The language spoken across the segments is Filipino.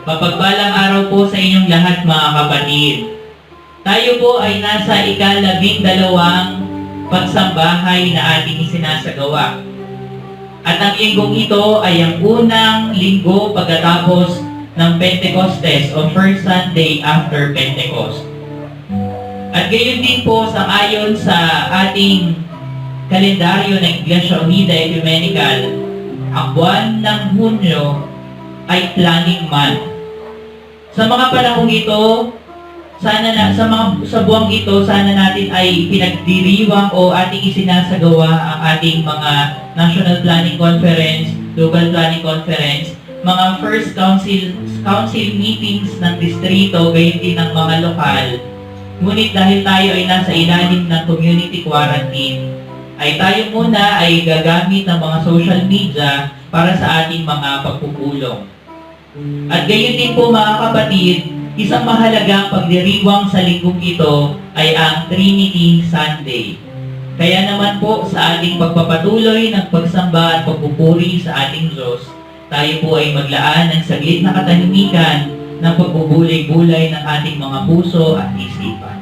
Mapagpalang araw po sa inyong lahat mga kapatid. Tayo po ay nasa ika-12 pagsambahay na ating isinasagawa. At ang linggong ito ay ang unang linggo pagkatapos ng Pentecostes o First Sunday after Pentecost. At gayon din po sa ayon sa ating kalendaryo ng Iglesia Unida Ecumenical, ang buwan ng Hunyo ay planning month. Sa mga panahong ito, sa buwang ito, sana natin ay pinagdiriwang o ating isinasagawa ang ating mga National Planning Conference, Local Planning Conference, mga first council meetings ng distrito, gayon din ng mga lokal. Ngunit dahil tayo ay nasa ilalim ng community quarantine, ay tayo muna ay gagamit ng mga social media para sa ating mga pagpupulong. At gayon din po mga kapatid, isang mahalagang pagdiriwang sa linggong ito ay ang Trinity Sunday. Kaya naman po sa ating pagpapatuloy ng pagsamba at pagpupuri sa ating Diyos, tayo po ay maglaan ng saglit na katahimikan ng pagbubulay-bulay ng ating mga puso at isipan.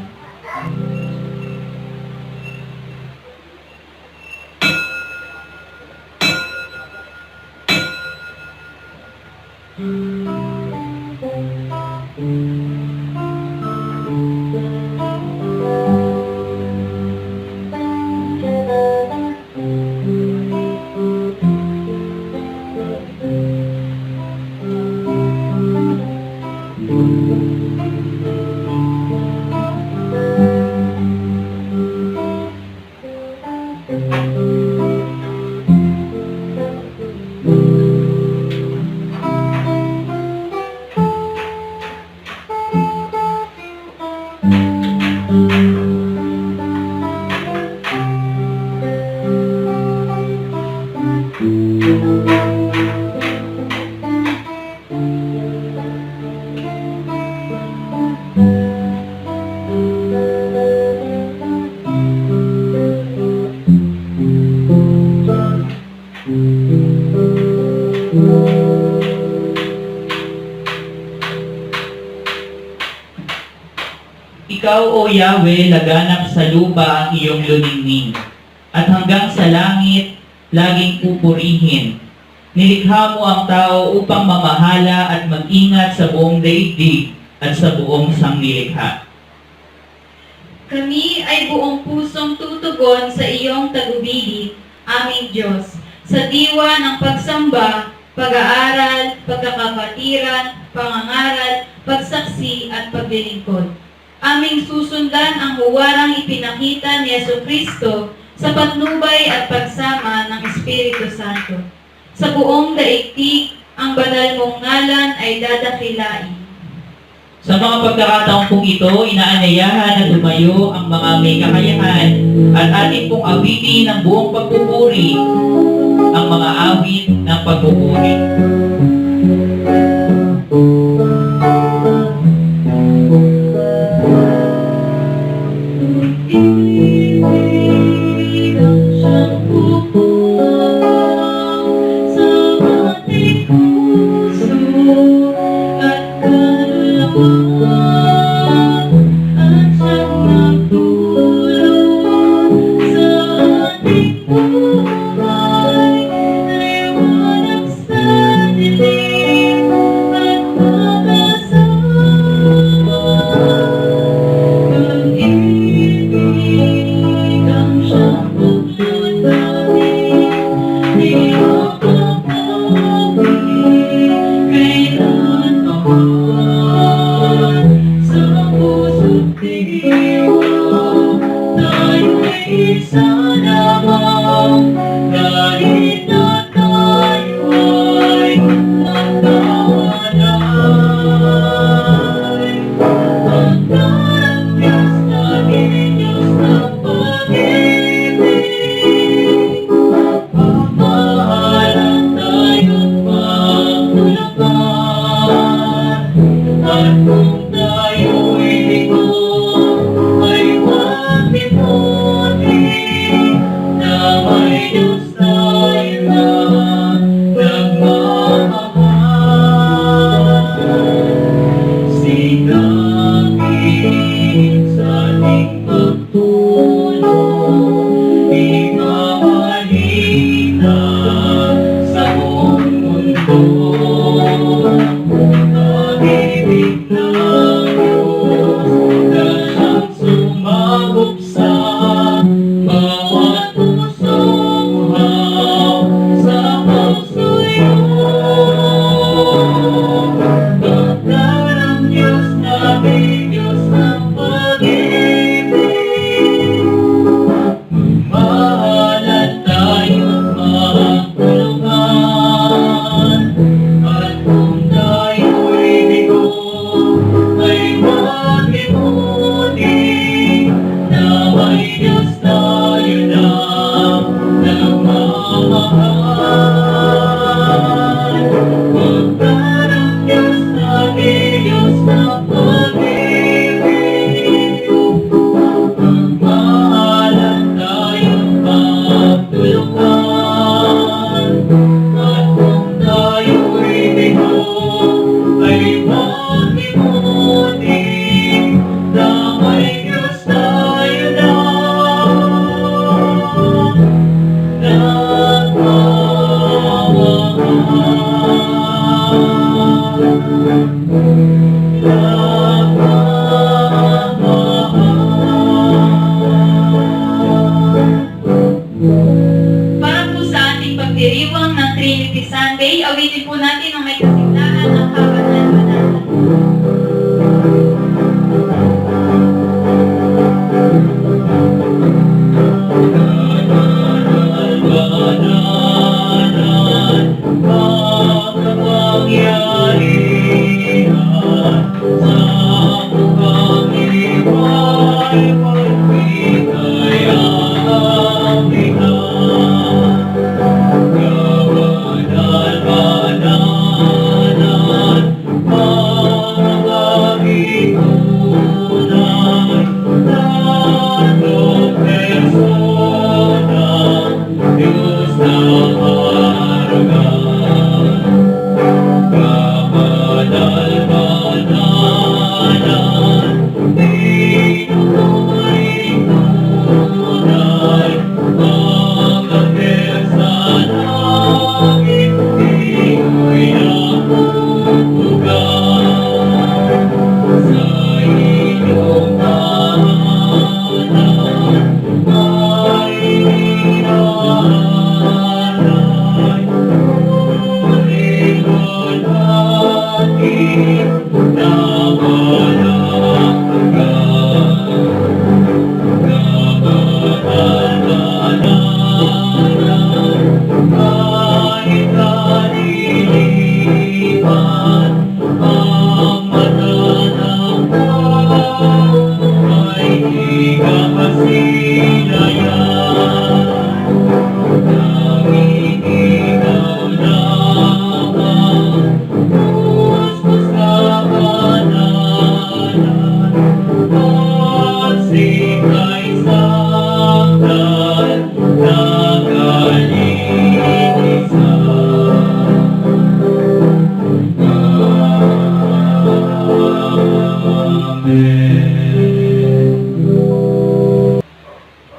Ikaw, O Yahweh, laganap sa lupa ang iyong luningning, at hanggang sa langit, laging pupurihin. Nilikha mo ang tao upang mamahala at mag-ingat sa buong daigdig at sa buong sanglilikha. Kami ay buong pusong tutugon sa iyong tagubilin, aming Diyos, sa diwa ng pagsamba, pag-aaral, pagkakapatiran, pangangaral, pagsaksi at paglilingkod. Aming susundan ang huwarang ipinakita ni Jesucristo sa patnubay at pagsama ng Espiritu Santo. Sa buong daigdig, ang banal mong ngalan ay dadakilain. Sa mga pagkakataong pong ito, inaanyayahan na lumayo ang mga may kakayahan at atin pong awitin ng buong pagpupuri, ang mga awit ng pagpupuri. pag-ibig ng Diyos na siyang sumagop sa bawat pusong uhaw sa puso'y Ganda ng Diyos natin, Diyos ng pag-ibig. Mahalan tayong magtulungan, at kung tayo'y bigo, ay huwag limutin na may Diyos tayo na nagmamahal. Ganda ng Diyos natin, Diyos ng pag-ibig. Magmahalan tayong magtulungan, at kung tayo'y bigo, ay huwag limutin na may Diyos tayo na Para po sa ating pagdiriwang ng Trinity Sunday, awitin po natin ang may kasiglahan ng kabanal-banal.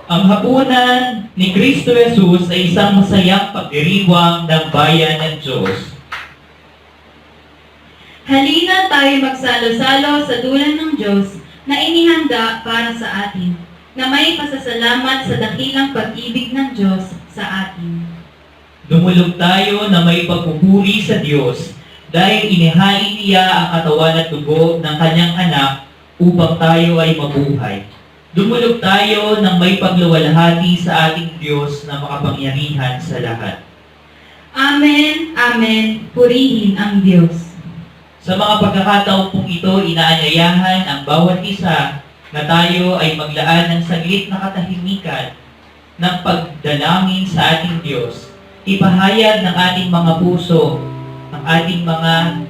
Ang hapunan ni Kristo Jesus ay isang masayang pagdiriwang ng bayan ng Diyos. Halina tayo magsalo-salo sa dulan ng Diyos na inihanda para sa atin, na may pasasalamat sa dakilang pag-ibig ng Diyos sa atin. Dumulog tayo na may pagpupuri sa Diyos dahil inihain niya ang katawan at dugo ng kanyang anak upang tayo ay mabuhay. Dumulog tayo ng may pagluwalhati sa ating Diyos na makapangyarihan sa lahat. Amen, Amen, purihin ang Diyos. Sa mga pagkakataon pong ito, inaanyayahan ang bawat isa na tayo ay maglaan ng saglit na katahimikan ng pagdalangin sa ating Diyos. Ipahayag ng ating mga puso, ang ating mga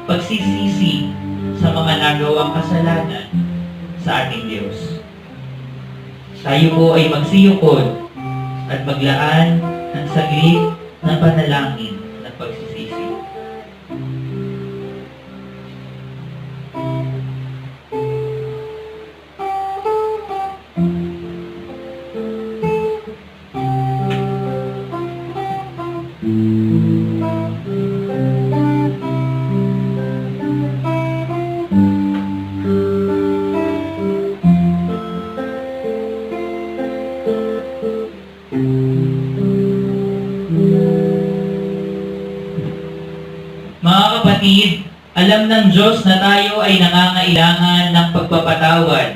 pagsisisi sa mga nagawang kasalanan sa ating Diyos. Tayo po ay magsiyukod at maglaan ng saglit na panalangin ng pagsisisi. kapatid, alam ng Diyos na tayo ay nangangailangan ng pagpapatawad.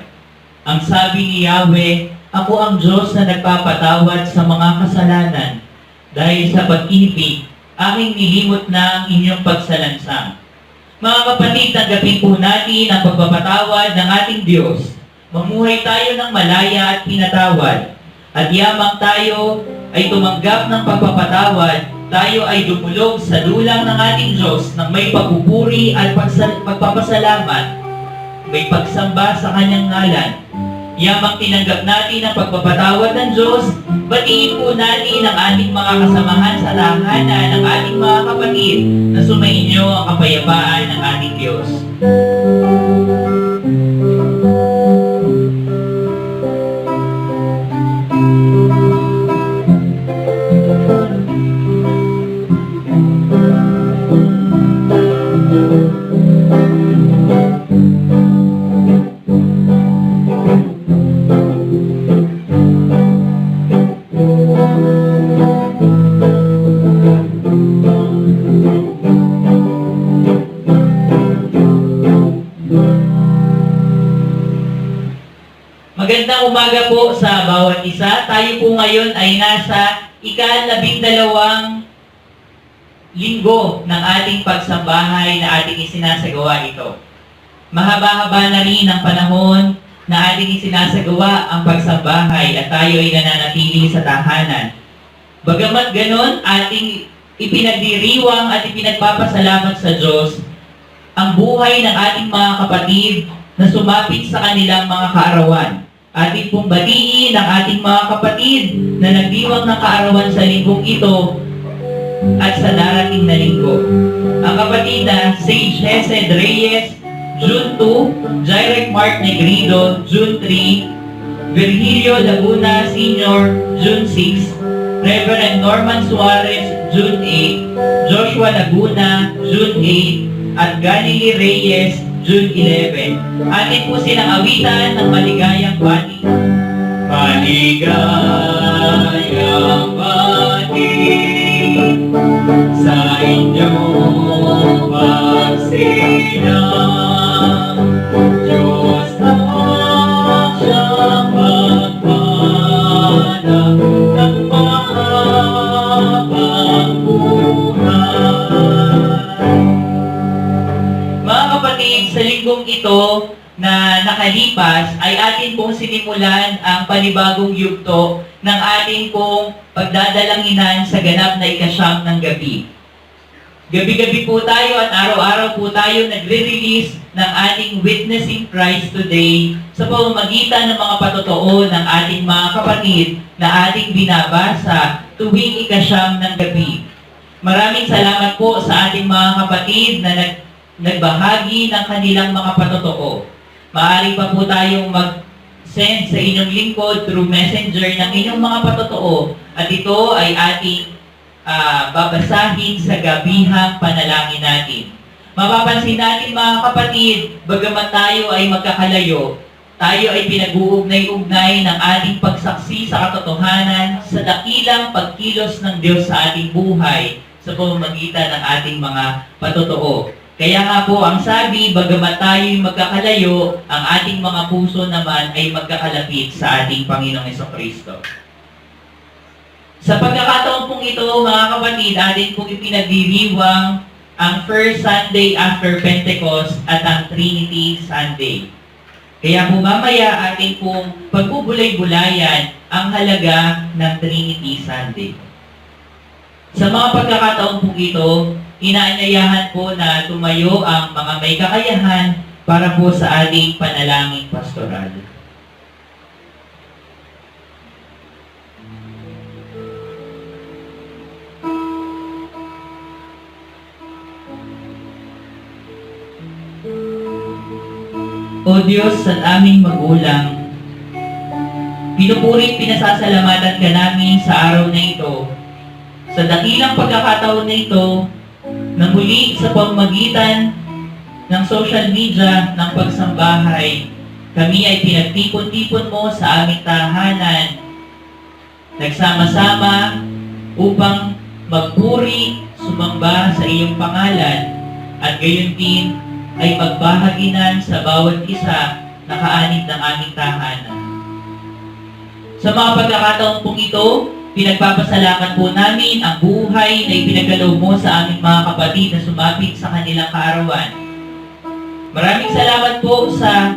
Ang sabi ni Yahweh, "Ako ang Diyos na nagpapatawad sa mga kasalanan. Dahil sa pag-ibig, aking nilimot na ang inyong pagsalansang." Mga kapatid, tanggapin po natin ang pagpapatawad ng ating Diyos. Mamuhay tayo ng malaya at pinatawad. At yamang tayo ay tumanggap ng pagpapatawad, tayo ay dumulog sa dulang ng ating Diyos ng may pagpupuri at pagpapasalamat, may pagsamba sa Kanyang ngalan. Yamang tinanggap natin ang pagpapatawad ng Diyos, batiin po natin ang ating mga kasamahan sa tahanan, ng ating mga kapatid, na sumainyo ang kapayapaan ng ating Diyos. Magandang umaga po sa bawat isa. Tayo po ngayon ay nasa ika-12 linggo ng ating pagsambahay na ating isinasagawa ito. Mahaba-haba na rin ang panahon na ating isinasagawa ang pagsambahay at tayo ay nananatili sa tahanan. Bagamat ganon, ating ipinagdiriwang at ipinagpapasalamat sa Diyos ang buhay ng ating mga kapatid na sumapit sa kanilang mga kaarawan. Ating pong batiin ang ating mga kapatid na nagdiwang ng kaarawan sa linggong ito at sa darating na linggo. Ang kapatid na Sage Hesed Reyes, June 2, Jairek Mark Negrido, June 3, Virgilio Laguna Sr., June 6, Reverend Norman Suarez, June 8, Joshua Laguna, June 8, at Galilei Reyes, June 11. Atin po silang awitan ng maligayang bati. Maligayang bati sa inyong pagsilang. Diyos ang siyang magpala ng mahabang buhay. Mga kapatid, sa linggong ito na nakalipas ay atin pong sinimulan ang panibagong yugto ng ating pong pagdadalanginan sa ganap na ika-9 ng gabi. Gabi-gabi po tayo at araw-araw po tayo nagre-release ng ating Witnessing Christ Today sa pamamagitan ng mga patotoo ng ating mga kapatid na ating binabasa tuwing ika-9 ng gabi. Maraming salamat po sa ating mga kapatid na nagbahagi ng kanilang mga patotoo. Maaari pa po tayong mag-send sa inyong lingkod through messenger ng inyong mga patotoo at ito ay ating babasahin sa gabihang panalangin natin. Mapapansin natin mga kapatid, bagamat tayo ay magkakalayo, tayo ay pinag-uugnay-ugnay ng ating pagsaksi sa katotohanan sa dakilang pagkilos ng Diyos sa ating buhay sa pamamagitan ng ating mga patotoo. Kaya nga po, ang sabi, bagamat tayo'y magkakalayo, ang ating mga puso naman ay magkakalapit sa ating Panginoong Jesucristo. Sa pagkakataon pong ito, mga kapatid, atin pong ipinagdiriwang ang First Sunday after Pentecost at ang Trinity Sunday. Kaya po mamaya atin pong pagbubulay-bulayan ang halaga ng Trinity Sunday. Sa mga pagkakataon pong ito, inaanyayahan po na tumayo ang mga may kakayahan para po sa ating panalangin pastoral. O Diyos at aming magulang, pinupuri pinasasalamatan ka namin sa araw na ito, sa dakilang pagkakataon na ito, na muli sa pamamagitan ng social media ng pagsambahay, kami ay pinagtipon-tipon mo sa aming tahanan, nagsama-sama upang magpuri, sumamba sa iyong pangalan, at gayon din ay magbahaginan sa bawat isa na kaanib ng aming tahanan. Sa mga pagkakataon pong ito, pinagpapasalamat po namin ang buhay na ipinagkaloob mo sa aming mga kapatid na sumapit sa kanilang kaarawan. Maraming salamat po sa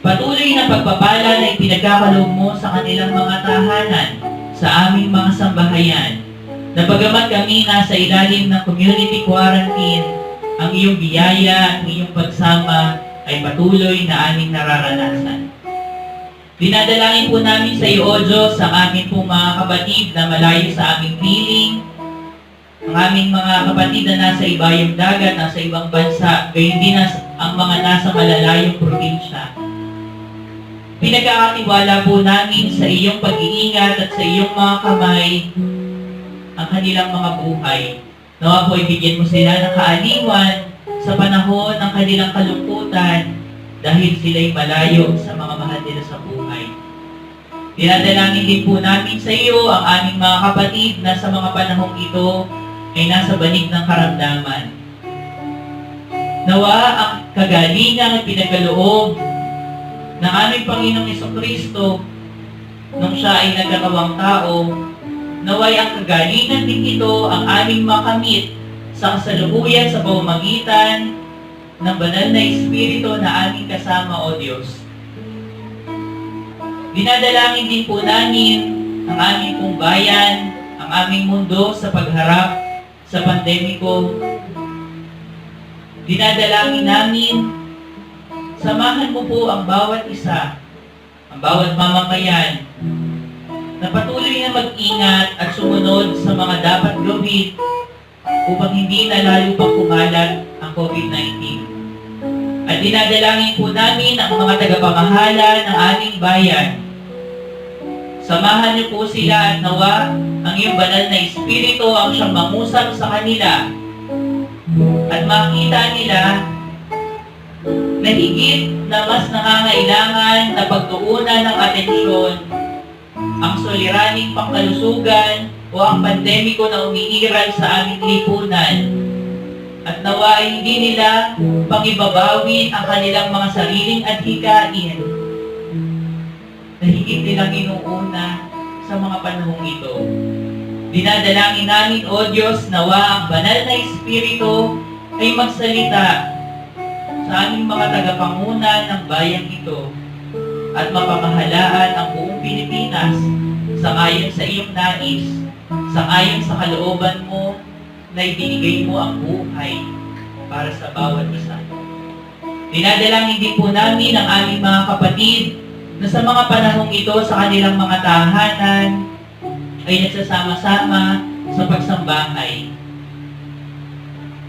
patuloy na pagpapala na ipinagkakaloob mo sa kanilang mga tahanan, sa aming mga sambahayan, na bagamat kami nasa ilalim ng community quarantine, ang iyong biyaya, ang iyong pagsama ay patuloy na aming nararanasan. Dinadalangin po namin sa iyo, O Diyos, ang aming pong mga kapatid na malayo sa aming piling, ang aming mga kapatid na nasa ibayong dagat, nasa ibang bansa, gayon din ang mga nasa malalayong probinsya. Pinagkakatiwala po namin sa iyong pag-iingat at sa iyong mga kamay ang kanilang mga buhay. Nawa po ibigyan mo sila ng kaaliwan sa panahon ng kanilang kalungkutan dahil sila'y malayo sa mga mahal nila sa buhay. Dinadalangin din po namin sa iyo ang aming mga kapatid na sa mga panahong ito ay nasa banig ng karamdaman. Nawa ang kagalingan at pinagkaloob ng aming Panginoong Jesucristo nung siya ay nagkatawang tao, naway ang kagalingan din ito ang aming makamit sa kasalukuyan sa pamamagitan ng banal na Espiritu na aming kasama, O Diyos. Dinadalangin din po namin ang aming pong bayan, ang aming mundo sa pagharap sa pandemiko. Dinadalangin namin, samahan mo po ang bawat isa, ang bawat mamamayan, na patuloy na mag-ingat at sumunod sa mga dapat gawin upang hindi na lalo pang kumalat ang COVID-19. At dinadalangin po namin ang mga tagapamahala ng aming bayan. Samahan niyo po sila at nawa ang iyong banal na Espiritu ang siyang mangusap sa kanila at makita nila na higit na mas nangangailangan na pagtuunan ng atensyon ang suliraning pangkalusugan o ang pandemiko na umiiral sa aming lipunan, at nawa ay hindi nila pangibabawin ang kanilang mga sariling adhikain na higit nilang inuuna sa mga panahong ito. Dinadalangin namin, O Diyos, nawa ang banal na Espiritu ay magsalita sa aming mga tagapangunan ng bayang ito at mapamahalaan ang buong Pilipinas sangayon sa iyong nais, sangayon sa kalooban mo na ibinigay mo ang buhay para sa bawat isa. Dinadalangin din po namin ang aming mga kapatid na sa mga panahong ito sa kanilang mga tahanan ay nagsasama-sama sa pagsambahay.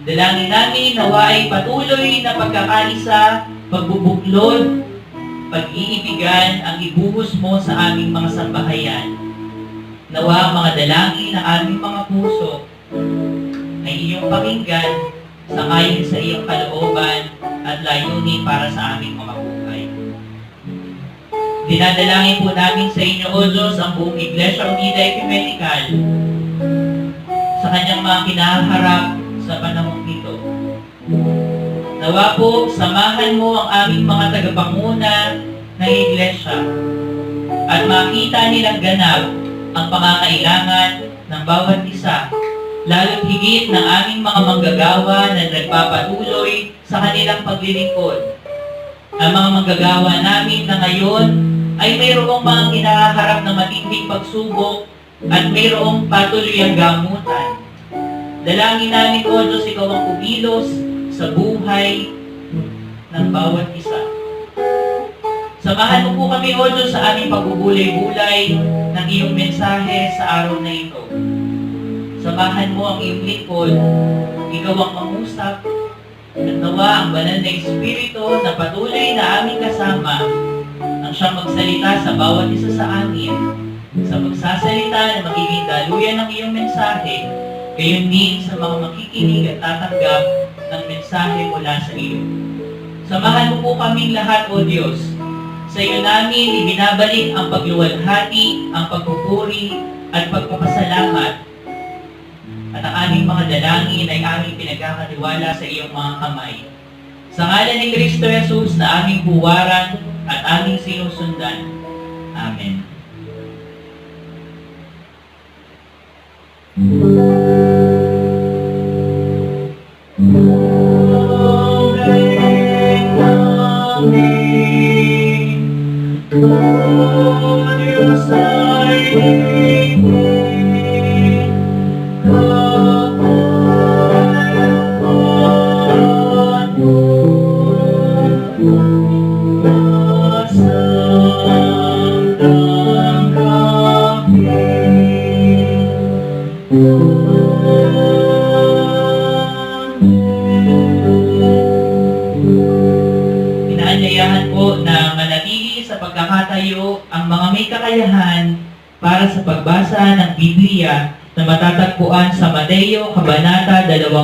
Dalangin namin nawa ay patuloy na pagkakaisa, pagbubuklod, pag-iibigan ang ibuhos mo sa aming mga sambahayan. Nawa ang mga dalangin ng aming mga puso ay iyong pakinggan sangayon sa iyong kalooban at layunin para sa aming mga buhay. Dinadalangin po namin sa inyo, O Diyos, ang buong Iglesia Unida Ecumenical sa kanyang mga kinaharap sa panahong ito. Nawa po, samahan mo ang aming mga tagapanguna ng Iglesia at makita nilang ganap ang pangangailangan ng bawat isa, lalo't higit ng aming mga manggagawa na nagpapatuloy sa kanilang paglilingkod. Ang mga manggagawa namin na ngayon ay mayroong mga kinaharap na matinding pagsubok at mayroong patuloy ang gamutan. Dalangin namin, O Diyos, ikaw ang kumilos sa buhay ng bawat isa. Samahan mo po kami, O Diyos, sa aming pagbubulay-bulay ng iyong mensahe sa araw na ito. Samahan mo ang iyong lingkod, ikaw ang mangusap, at nawa ang banal na Espiritu na patuloy na aming kasama ang siyang magsalita sa bawat isa sa amin, sa magsasalita na magiging daluyan ng iyong mensahe, gayon din sa mga makikinig at tatanggap ng mensahe mula sa iyo. Samahan mo po kaming lahat, O Diyos. Sa iyo namin ibinabalik ang pagluwalhati, ang pagpupuri at pagpapasalamat. At at ang aming mga dalangin ay aming pinagkakatiwala sa iyong mga kamay. Sa ngalan ni Kristo Jesus na aming huwaran at aming sinusundan. Amen. Inaanyayahan po na manatili sa pagkakatayo ang mga may kakayahan para sa pagbasa ng Biblia na matatagpuan sa Mateo, Kabanata 28,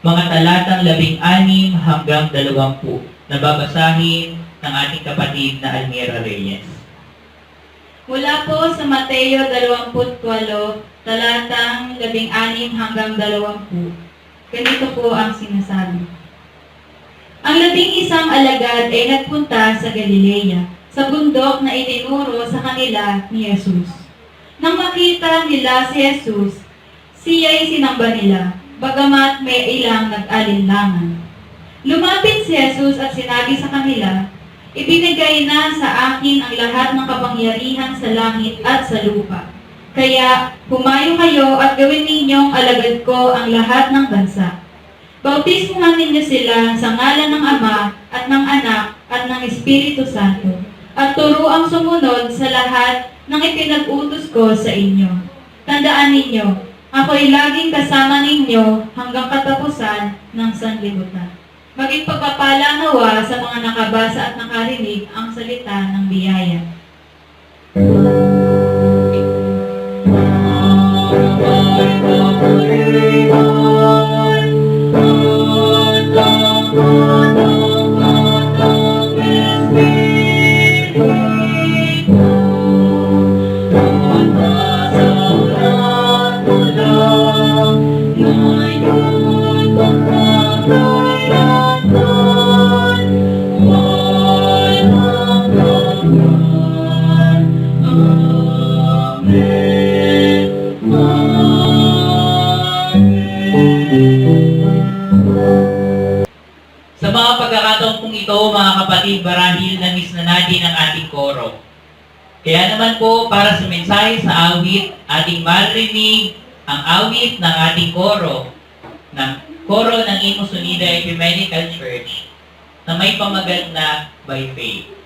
mga talatang 16 hanggang 20, na babasahin ng ating kapatid na Almira Reyes. Mula po sa Mateo 28, talatang 16 hanggang 20. Ganito po ang sinasabi. Ang 11 alagad ay nagpunta sa Galilea, sa bundok na itinuro sa kanila ni Jesus. Nang makita nila si Jesus, siya'y sinamba nila, bagamat may ilang nag-alinlangan. Lumapit si Jesus at sinabi sa kanila, ibinigay na sa akin ang lahat ng kapangyarihan sa langit at sa lupa. Kaya humayo kayo at gawin ninyong alagad ko ang lahat ng bansa. Bautismuhan ninyo sila sa ngalan ng Ama at ng Anak at ng Espiritu Santo, at turuang sumunod sa lahat ng ipinag-utos ko sa inyo. Tandaan ninyo, ako'y laging kasama ninyo hanggang katapusan ng sanlibutan. Maging pagpapala nawa sa mga nakabasa at nakarinig ang salita ng biyaya. Sa mga pagkakataon pong ito, mga kapatid, marahil na-miss na natin ang ating koro. Kaya naman po, para sa mensahe sa awit, ating marinig ang awit ng ating koro ng Imus Unida Ecumenical Church na may pamagat na By Faith.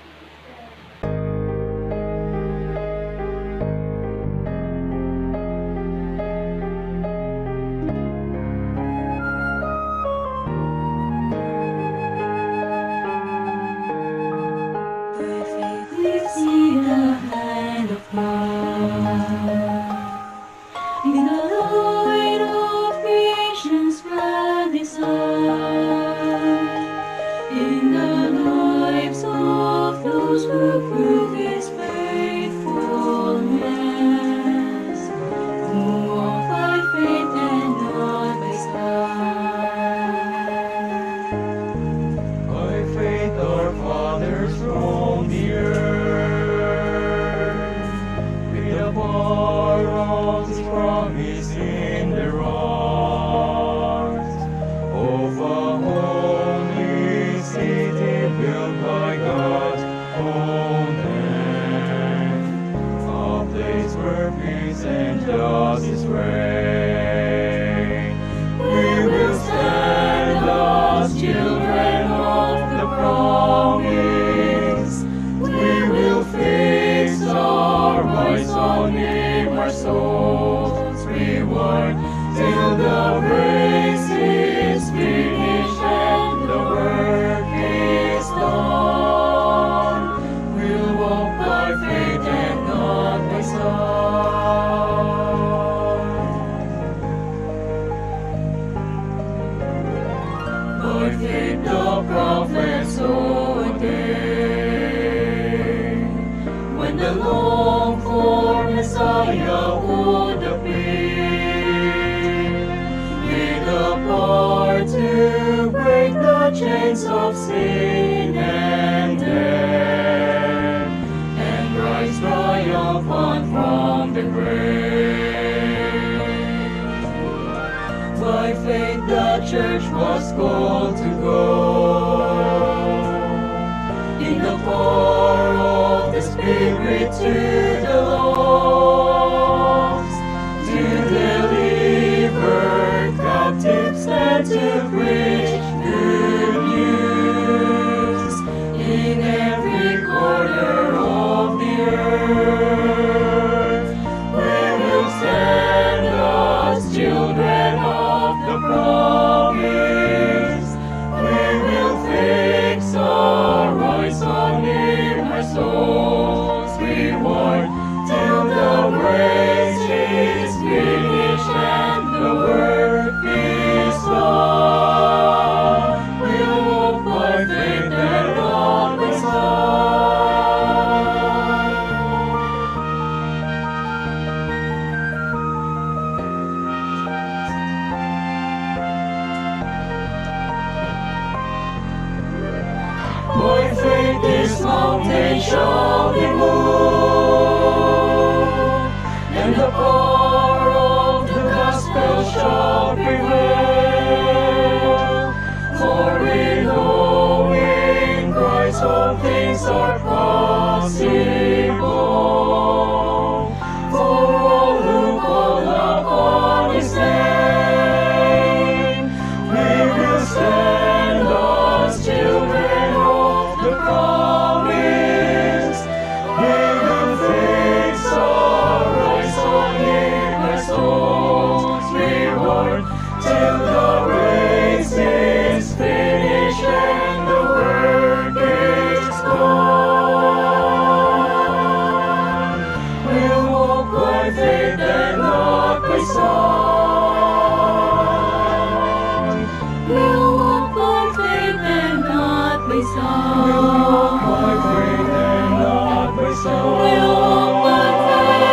See the hand of God in the light of creation's brightest sun, in the lives of those who prove His faithfulness, who walk by faith and not by sight. By faith our fathers roamed the earth, with the power of His promise in their hearts, of a holy city built by God's own hand, a place where peace and justice reign. We will stand as children of the promise. We will fix our eyes on Him, our souls reward, till the race is finished and the work is done. We'll walk by faith and not by sight. By faith the prophets ordained, when the longed-for Messiah would appear, the chains of sin and death, and rise triumphant from the grave. By faith the church was called to go in the power of the Spirit to the lost, to deliver captives and to preach good news in every corner of the earth. We will stand as children of the promise. We will fix our eyes on Him, our souls reward, till the race is finished and the work is done. We'll walk by faith and not by sight. By faith this mountain shall be moved, and the power of the gospel shall prevail. For we know in Christ all things are possible. For all who call upon His name, we will stand as children of the promise. We will fix our eyes on Him, our souls reward, till the race is finished and the work is done. We'll walk by faith and not by sight. We'll walk by faith and not by sight. We'll walk by faith and not by sight. We'll walk by faith.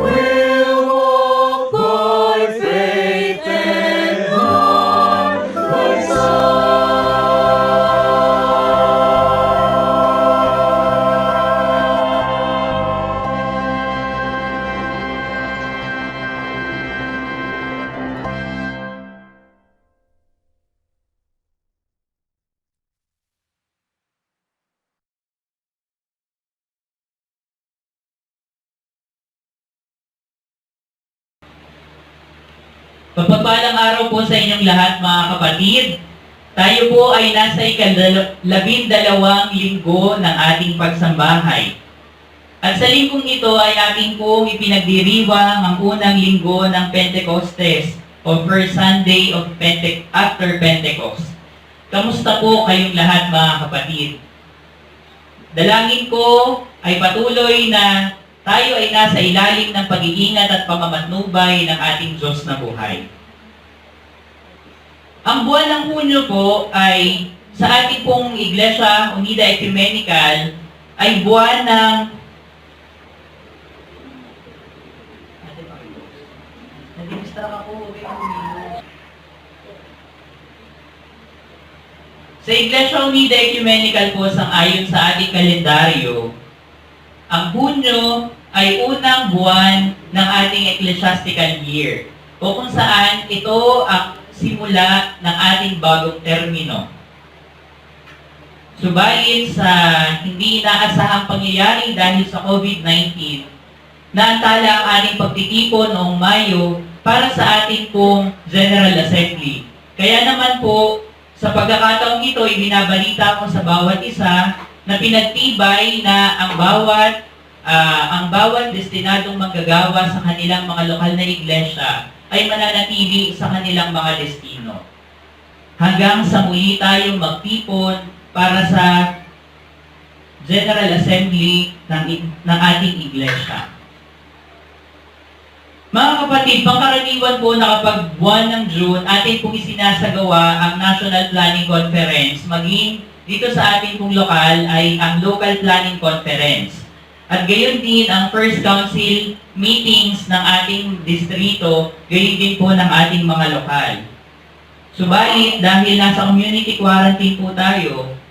We'll walk by faith and not by Pagpagpalang araw po sa inyong lahat mga kapatid. Tayo po ay nasa ika-12 linggo ng ating pagsambahay. At sa linggong ito ay ating pong ipinagdiriwang ang unang linggo ng Pentecostes o First Sunday of after Pentecost. Kamusta po kayong lahat mga kapatid? Dalangin ko ay patuloy na tayo ay nasa ilalim ng pag-iingat at pamamatnubay ng ating Diyos na buhay. Ang buwan ng Hunyo po ay sa ating pong Iglesia Unida Ecumenical ay buwan ng Sa Iglesia Unida Ecumenical po ayon sa ating kalendaryo, ang Hunyo ay unang buwan ng ating ecclesiastical year o kung saan ito ang simula ng ating bagong termino. Subalit sa hindi inaasahang pangyayari dahil sa COVID-19, naantala ang ating pagtitipon noong Mayo para sa ating pong General Assembly. Kaya naman po, sa pagkakataong ito, ibinabalita ko sa bawat isa na pinagtibay na ang bawat destinadong manggagawa sa kanilang mga lokal na iglesia ay mananatili sa kanilang mga destino. Hanggang sa muli tayong magtipon para sa General Assembly ng ating iglesia. Mga kapatid, pangkaraniwan po na kapag buwan ng June, atin pong isinasagawa ang National Planning Conference, maging dito sa ating pong lokal ay ang Local Planning Conference. At gayon din ang First Council meetings ng ating distrito, gayon din po ng ating mga lokal. Subalit, dahil nasa community quarantine po tayo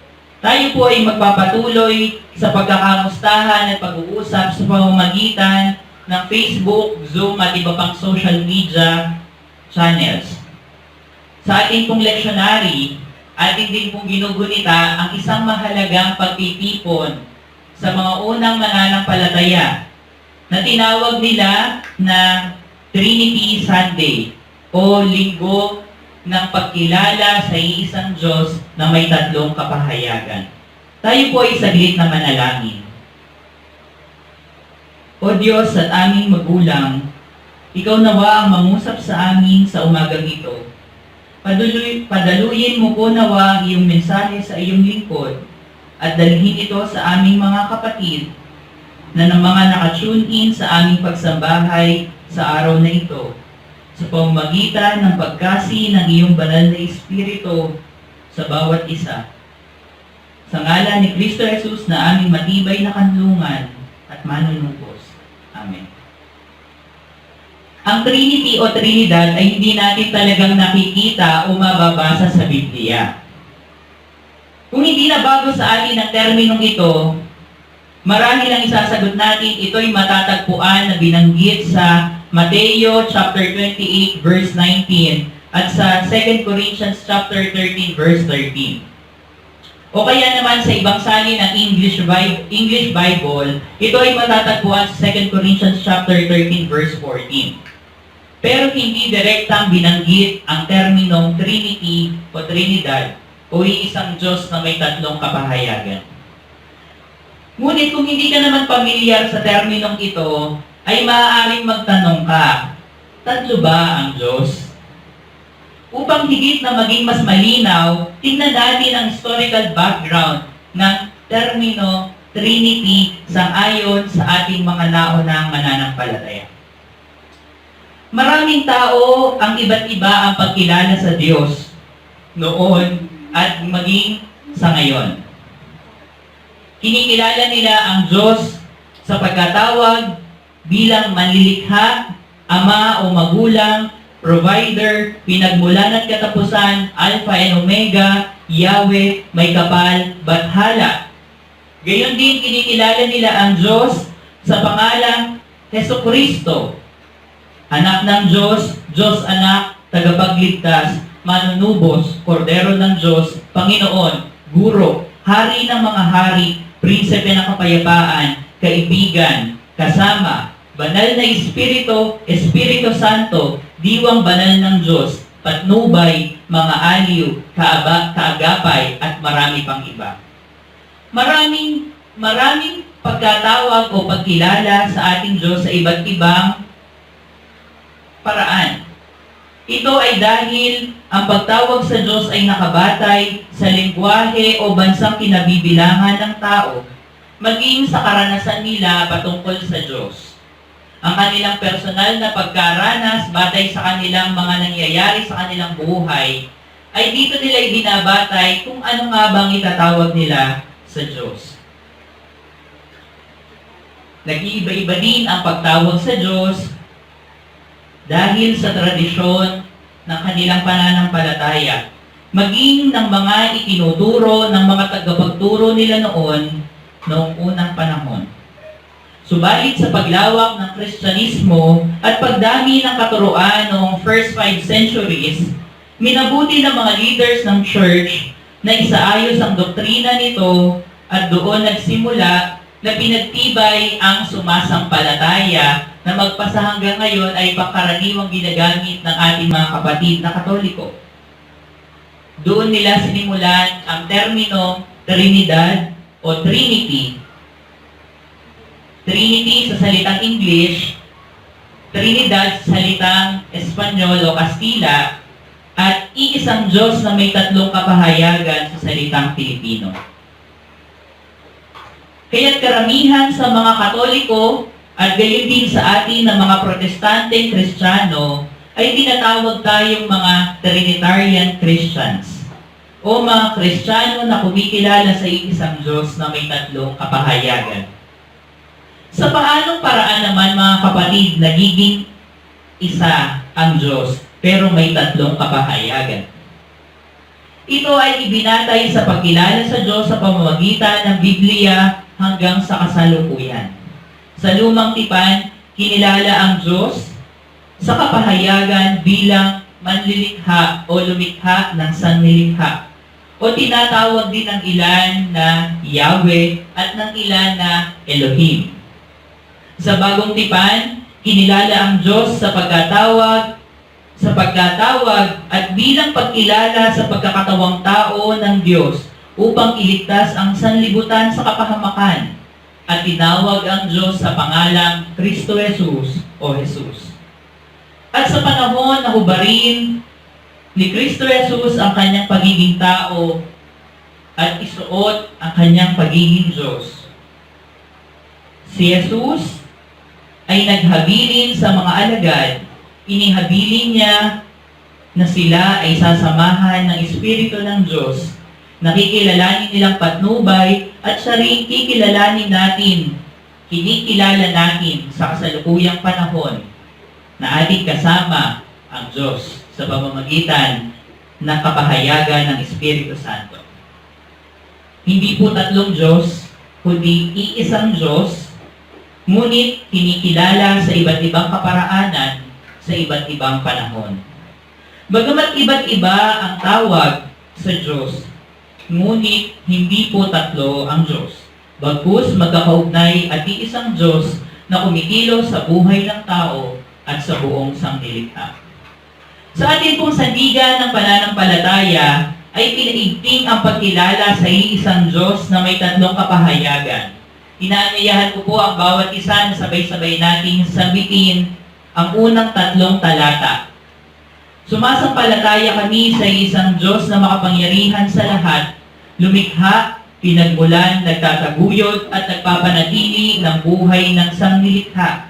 po ay magpapatuloy sa pagkakamustahan at pag-uusap sa pamamagitan ng Facebook, Zoom at iba pang social media channels. Sa ating pong leksyonary, ating din pong ginugunita ang isang mahalagang pagtitipon sa mga unang mananampalataya na tinawag nila na Trinity Sunday o Linggo ng pagkilala sa iisang Diyos na may tatlong kapahayagan. Tayo po ay saglit na manalangin. O Diyos at aming magulang, Ikaw nawa ang mangusap sa amin sa umagang ito. Padaluyin mo po nawa ang iyong mensahe sa iyong lingkod at dalhin ito sa aming mga kapatid na ng mga nakatune in sa aming pagsambahay sa araw na ito, sa pamamagitan ng pagkasi ng iyong banal na Espiritu sa bawat isa. Sa ngalan ni Kristo Jesus na aming matibay na kanlungan at manunubos. Amen. Ang Trinity o Trinidad ay hindi natin talagang nakikita o mababasa sa Biblia. Kung hindi na bago sa atin ang terminong ito, marahil ang isasagot natin, ito'y matatagpuan na binanggit sa Mateo chapter 28 verse 19 at sa 2 Corinthians chapter 13 verse 13. O kaya naman sa ibang salin ng English Bible, ito ay matatagpuan sa 2 Corinthians chapter 13 verse 14. Pero hindi direktang binanggit ang terminong Trinity o Trinidad o iisang Diyos na may tatlong kapahayagan. Ngunit kung hindi ka naman pamilyar sa terminong ito, ay maaaring magtanong ka, tatlo ba ang Diyos? Upang higit na maging mas malinaw, tingnan natin ang historical background ng termino Trinity sang-ayon sa ating mga naunang mananampalataya. Maraming tao ang iba't iba ang pagkilala sa Diyos noon at maging sa ngayon. Kinikilala nila ang Diyos sa pagkatawag bilang manlilikha, ama o magulang, provider, pinagmulan at katapusan, Alpha and Omega, Yahweh, may kapal, bathala. Gayon din kinikilala nila ang Diyos sa pangalang Hesukristo, anak ng Diyos, Diyos anak, tagapagligtas, manunubos, kordero ng Diyos, Panginoon, guro, hari ng mga hari, prinsipe ng kapayapaan, kaibigan, kasama, banal na Espiritu, Espiritu Santo, diwang banal ng Diyos, patnubay, mga aliw, kaagapay, at marami pang iba. Maraming pagkatawag o pagkilala sa ating Diyos sa iba't ibang paraan. Ito ay dahil ang pagtawag sa Diyos ay nakabatay sa lengguwahe o bansang kinabibilangan ng tao, maging sa karanasan nila patungkol sa Diyos. Ang kanilang personal na pagkaranas batay sa kanilang mga nangyayari sa kanilang buhay, ay dito nila ibinabatay kung ano nga bang itatawag nila sa Diyos. Nag-iiba-iba din ang pagtawag sa Diyos dahil sa tradisyon ng kanilang pananampalataya, maging ng mga itinuturo ng mga tagapagturo nila noong unang panahon. Subalit sa paglawak ng Kristyanismo at pagdami ng katuruan noong first 5 centuries, minabuti ng mga leaders ng church na isaayos ang doktrina nito at doon nagsimula na pinagtibay ang sumasampalataya na magpasa hanggang ngayon ay pangkaraniwang ginagamit ng ating mga kapatid na Katoliko. Doon nila sinimulan ang termino Trinidad o Trinity. Trinity sa salitang English, Trinidad sa salitang Espanyol o Kastila, at iisang Diyos na may tatlong kapahayagan sa salitang Pilipino. Kaya't karamihan sa mga Katoliko at gayon din sa atin na mga Protestanteng Kristiyano ay tinatawag tayong mga Trinitarian Christians o mga Kristiyano na kumikilala sa isang Diyos na may tatlong kapahayagan. Sa paanong paraan naman mga kapatid nagiging isa ang Diyos pero may tatlong kapahayagan? Ito ay ibinatay sa pagkilala sa Diyos sa pamamagitan ng Biblia hanggang sa kasalukuyan. Sa lumang tipan, kinilala ang Diyos sa kapahayagan bilang manlilikha o lumikha ng sanlilikha. O tinatawag din ng ilan na Yahweh at ng ilan na Elohim. Sa bagong tipan, kinilala ang Diyos sa pagkatawag at bilang pagkilala sa pagkakatawang tao ng Diyos upang iligtas ang sanlibutan sa kapahamakan at tinawag ang Diyos sa pangalang Kristo Jesus o Jesus. At sa panahon na hubarin ni Kristo Jesus ang kanyang pagiging tao at isuot ang kanyang pagiging Diyos. Si Jesus ay naghabilin sa mga alagad. Inihabilin niya na sila ay sasamahan ng Espiritu ng Diyos. Nakikilalanin nilang patnubay at siya rin kikilalanin natin, kinikilala natin sa kasalukuyang panahon na ating kasama ang Diyos sa pamamagitan ng kapahayagan ng Espiritu Santo. Hindi po tatlong Diyos, kundi iisang Diyos, ngunit kinikilala sa iba't ibang kaparaanan sa iba't ibang panahon. Bagamat iba't iba ang tawag sa Diyos, ngunit hindi po tatlo ang Diyos. Bagkus magkakaugnay at iisang Diyos na kumikilos sa buhay ng tao at sa buong sangnilikha. Sa ating pong sandigan ng pananampalataya ay pinaigting ang pagkilala sa iisang Diyos na may tatlong kapahayagan. Inaanyayahan ko po ang bawat isa na sabay-sabay nating sabitin ang unang tatlong talata. Sumasampalataya kami sa isang Diyos na makapangyarihan sa lahat, lumikha, pinagmulan, nagtataguyod at nagpapanatili ng buhay ng sangnilikha.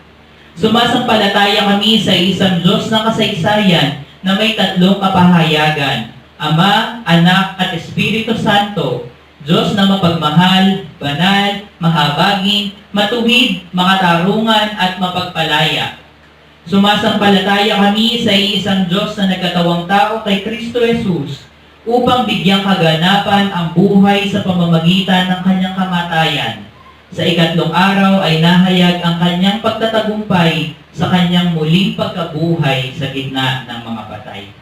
Sumasampalataya kami sa isang Diyos ng kasaysayan na may tatlong kapahayagan, Ama, Anak at Espiritu Santo, Diyos na mapagmahal, banal, mahabagin, matuwid, makatarungan at mapagpalaya. Sumasampalataya kami sa isang Diyos na nagkatawang tao kay Kristo Jesus upang bigyang kaganapan ang buhay sa pamamagitan ng kanyang kamatayan. Sa ikatlong araw ay nahayag ang kanyang pagtatagumpay sa kanyang muling pagkabuhay sa gitna ng mga patay.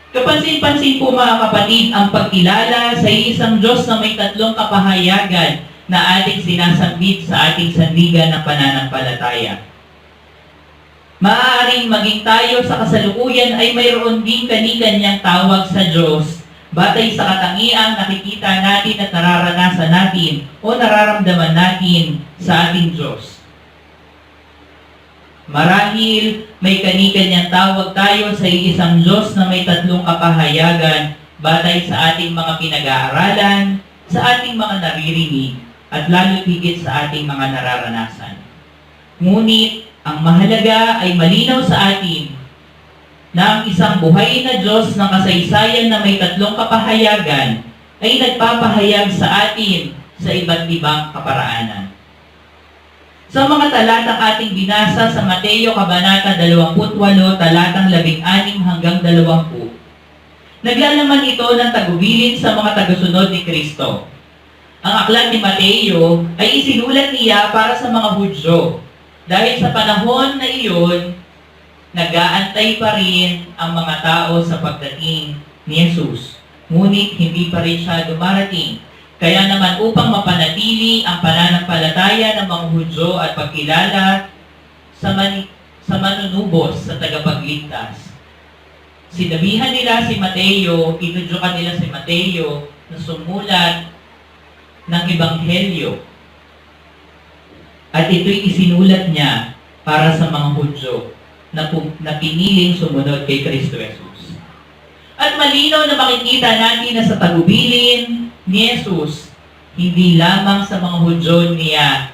Kapansin-pansin po mga kapatid ang pagkilala sa isang Diyos na may tatlong kapahayagan na ating sinasambit sa ating sandigan ng pananampalataya. Maaaring maging tayo sa kasalukuyan ay mayroon din kani-kanyang tawag sa Diyos batay sa katangiang nakikita natin at nararanasan natin o nararamdaman natin sa ating Diyos. Marahil may kani-kanyang tawag tayo sa isang Diyos na may tatlong kapahayagan batay sa ating mga pinag-aaralan, sa ating mga naririnig, at lalo higit sa ating mga nararanasan. Ngunit, ang mahalaga ay malinaw sa atin na ang isang buhay na Diyos ng kasaysayan na may tatlong kapahayagan ay nagpapahayag sa atin sa iba't ibang kaparaanan. Sa mga talatang ating binasa sa Mateo Kabanata 28, talatang 16 hanggang 20, naglalaman ito ng tagubilin sa mga tagasunod ni Kristo. Ang aklat ni Mateo ay isinulat niya para sa mga Hudyo. Dahil sa panahon na iyon, nag-aantay pa rin ang mga tao sa pagdating ni Jesus. Ngunit hindi pa rin siya dumarating. Kaya naman upang mapanatili ang pananampalataya ng mga Hudyo at pagkilala sa manunubos sa tagapagligtas, sinabihan nila si Mateo, inudyukan nila si Mateo na sumulat ng Ebanghelyo. At ito'y isinulat niya para sa mga Hudyo na piniling sumunod kay Kristo Jesus. At malinaw na makikita natin na sa tagubilin ni Jesus, hindi lamang sa mga Hudyo niya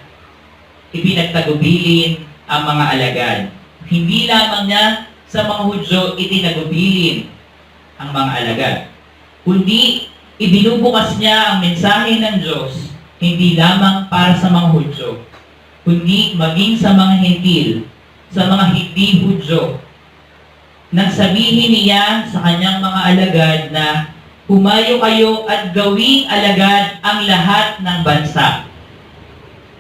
ipinagtagubilin ang mga alagad. Hindi lamang niya sa mga Hudyo itinagubilin ang mga alagad. Kundi ibinubukas niya ang mensahe ng Diyos hindi lamang para sa mga Hudyo, kundi maging sa mga Hentil, sa mga hindi Hudyo. Nagsabihin niya sa kanyang mga alagad na Humayo kayo at gawing alagad ang lahat ng bansa.